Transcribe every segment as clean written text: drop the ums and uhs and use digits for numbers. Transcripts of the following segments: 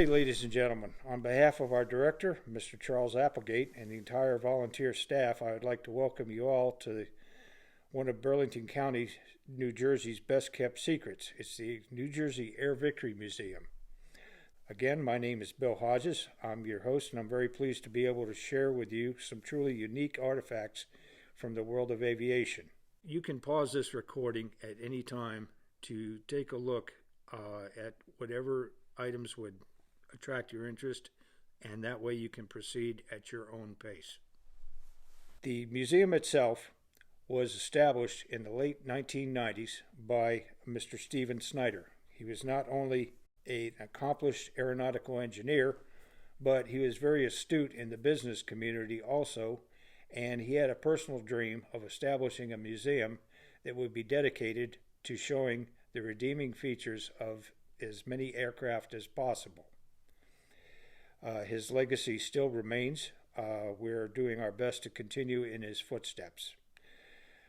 Hey, ladies and gentlemen, on behalf of our director, Mr. Charles Applegate, and the entire volunteer staff, I would like to welcome you all to one of Burlington County, New Jersey's best kept secrets. It's the New Jersey Air Victory Museum. Again, my name is Bill Hodges. I'm your host, and I'm very pleased to be able to share with you some truly unique artifacts from the world of aviation. You can pause this recording at any time to take a look at whatever items would attract your interest, and that way you can proceed at your own pace. The museum itself was established in the late 1990s by Mr. Stephen Snyder. He was not only an accomplished aeronautical engineer, but he was very astute in the business community also, and he had a personal dream of establishing a museum that would be dedicated to showing the redeeming features of as many aircraft as possible. His legacy still remains. We're doing our best to continue in his footsteps.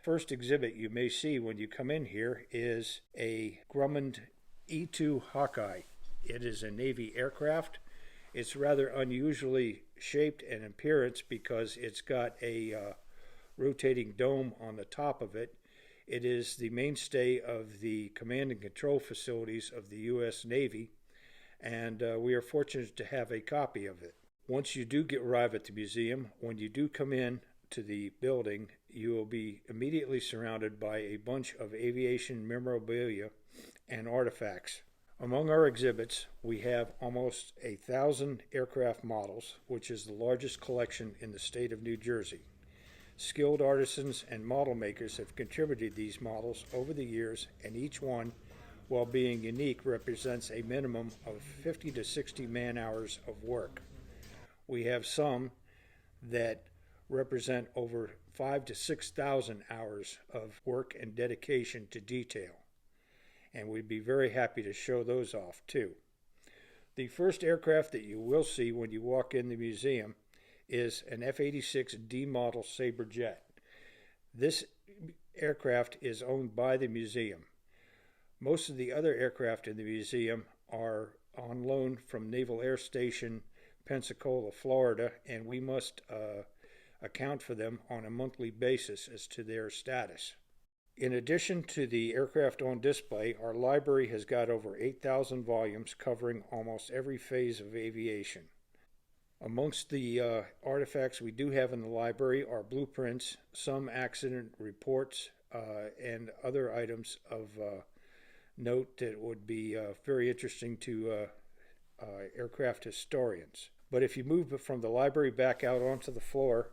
First exhibit you may see when you come in here is a Grumman E-2 Hawkeye. It is a Navy aircraft. It's rather unusually shaped in appearance because it's got a rotating dome on the top of it. It is the mainstay of the command and control facilities of the U.S. Navy, and we are fortunate to have a copy of it. Once you do arrive at the museum, when you do come in to the building, you will be immediately surrounded by a bunch of aviation memorabilia and artifacts. Among our exhibits, we have almost 1,000 aircraft models, which is the largest collection in the state of New Jersey. Skilled artisans and model makers have contributed these models over the years, and each one, while being unique, represents a minimum of 50 to 60 man-hours of work. We have some that represent over 5,000 to 6,000 hours of work and dedication to detail, and we'd be very happy to show those off too. The first aircraft that you will see when you walk in the museum is an F-86D model Sabre jet. This aircraft is owned by the museum. Most of the other aircraft in the museum are on loan from Naval Air Station, Pensacola, Florida, and we must account for them on a monthly basis as to their status. In addition to the aircraft on display, our library has got over 8,000 volumes covering almost every phase of aviation. Amongst the artifacts we do have in the library are blueprints, some accident reports, and other items of note that would be very interesting to aircraft historians. But if you move from the library back out onto the floor,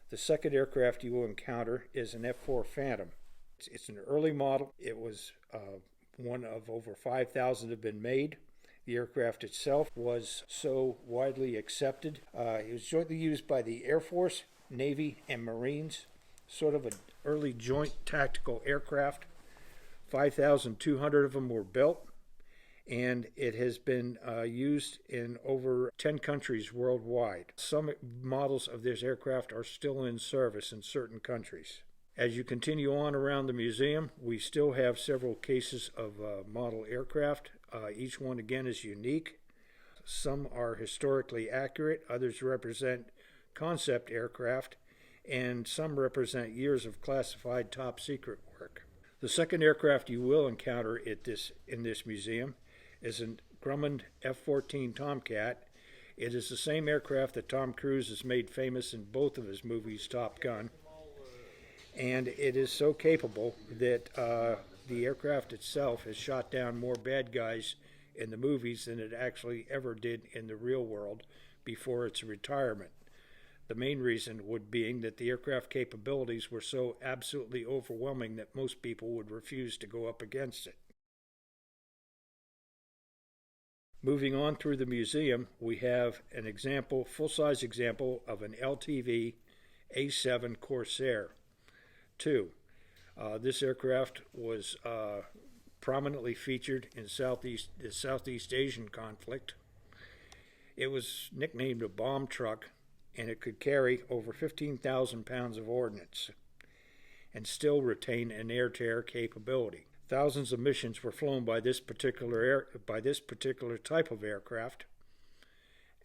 the second aircraft you will encounter is an F-4 Phantom. It's an early model. It was one of over 5,000 have been made. The aircraft itself was so widely accepted. It was jointly used by the Air Force, Navy, and Marines, sort of an early joint tactical aircraft. 5,200 of them were built, and it has been used in over 10 countries worldwide. Some models of this aircraft are still in service in certain countries. As you continue on around the museum, we still have several cases of model aircraft. Each one, again, is unique. Some are historically accurate, others represent concept aircraft, and some represent years of classified top secret work. The second aircraft you will encounter in this museum is a Grumman F-14 Tomcat. It is the same aircraft that Tom Cruise has made famous in both of his movies, Top Gun. And it is so capable that the aircraft itself has shot down more bad guys in the movies than it actually ever did in the real world before its retirement. The main reason would being that the aircraft capabilities were so absolutely overwhelming that most people would refuse to go up against it. Moving on through the museum, we have an example, full-size example of an LTV A-7 Corsair II. This aircraft was prominently featured in the Southeast Asian conflict. It was nicknamed a bomb truck, and it could carry over 15,000 pounds of ordnance and still retain an air-to-air capability. Thousands of missions were flown by this particular type of aircraft,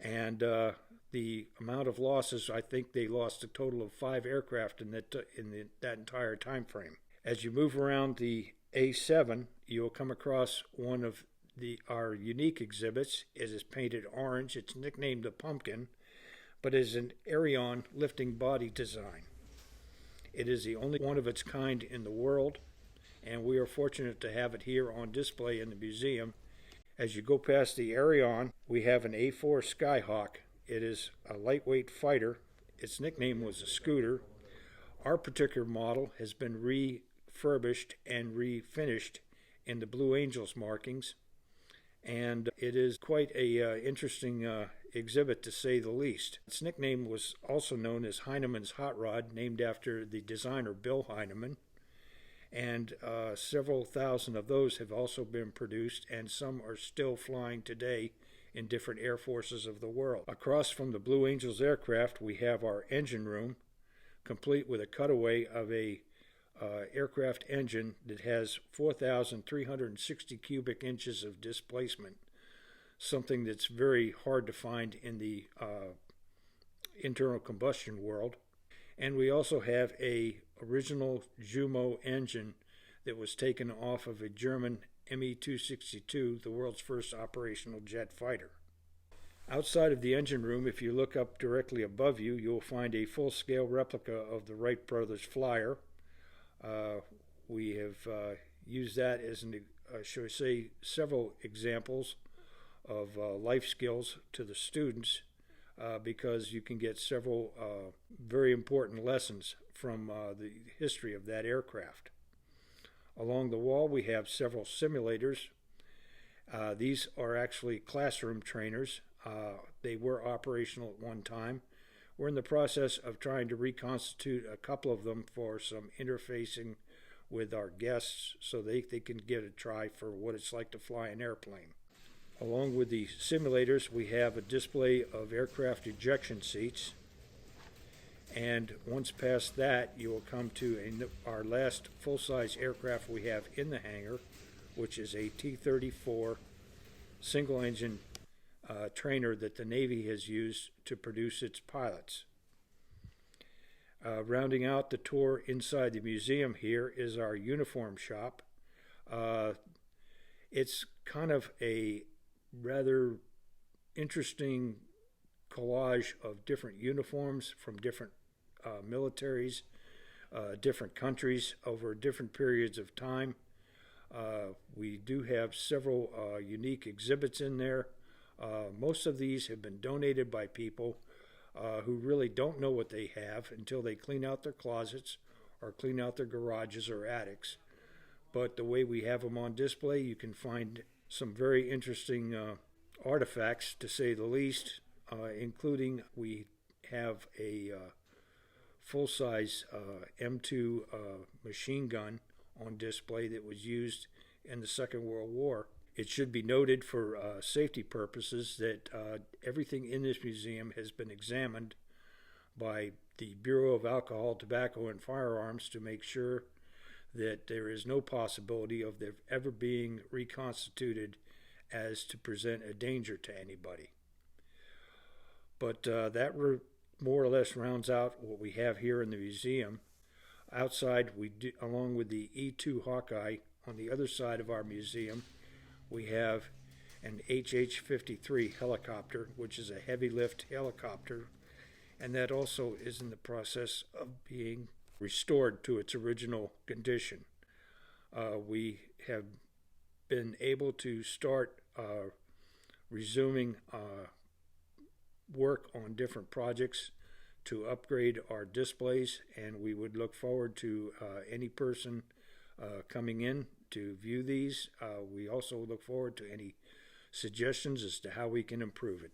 And the amount of losses, I think they lost a total of 5 aircraft in that entire time frame. As you move around the A7, you'll come across one of our unique exhibits. It is painted orange. It's nicknamed the Pumpkin, but is an Aviation lifting body design. It is the only one of its kind in the world, and we are fortunate to have it here on display in the museum. As you go past the Aviation, we have an A4 Skyhawk. It is a lightweight fighter. Its nickname was a Scooter. Our particular model has been refurbished and refinished in the Blue Angels markings, and it is quite a interesting exhibit, to say the least. Its nickname was also known as Heineman's Hot Rod, named after the designer Bill Heineman, and several thousand of those have also been produced, and some are still flying today in different air forces of the world. Across from the Blue Angels aircraft, we have our engine room, complete with a cutaway of a aircraft engine that has 4,360 cubic inches of displacement, something that's very hard to find in the internal combustion world. And we also have a original Jumo engine that was taken off of a German Me-262, the world's first operational jet fighter. Outside of the engine room, if you look up directly above you, you'll find a full-scale replica of the Wright Brothers Flyer. We have used that as, shall we say, several examples of life skills to the students, because you can get several very important lessons from the history of that aircraft. Along the wall, we have several simulators. These are actually classroom trainers. They were operational at one time. We're in the process of trying to reconstitute a couple of them for some interfacing with our guests so they can get a try for what it's like to fly an airplane. Along with the simulators, we have a display of aircraft ejection seats. And once past that, you will come to our last full-size aircraft we have in the hangar, which is a T-34 single-engine trainer that the Navy has used to produce its pilots. Rounding out the tour inside the museum here is our uniform shop. It's kind of a rather interesting collage of different uniforms from different militaries, different countries over different periods of time. We do have several unique exhibits in there. Most of these have been donated by people who really don't know what they have until they clean out their closets or clean out their garages or attics. But the way we have them on display, you can find some very interesting artifacts, to say the least, including we have a full-size M2 machine gun on display that was used in the Second World War. It should be noted for safety purposes that everything in this museum has been examined by the Bureau of Alcohol, Tobacco, and Firearms to make sure that there is no possibility of them ever being reconstituted as to present a danger to anybody. But that more or less rounds out what we have here in the museum. Outside, along with the E-2 Hawkeye, on the other side of our museum, we have an HH-53 helicopter, which is a heavy lift helicopter, and that also is in the process of being restored to its original condition. We have been able to start resuming work on different projects to upgrade our displays, and we would look forward to any person coming in to view these. We also look forward to any suggestions as to how we can improve it.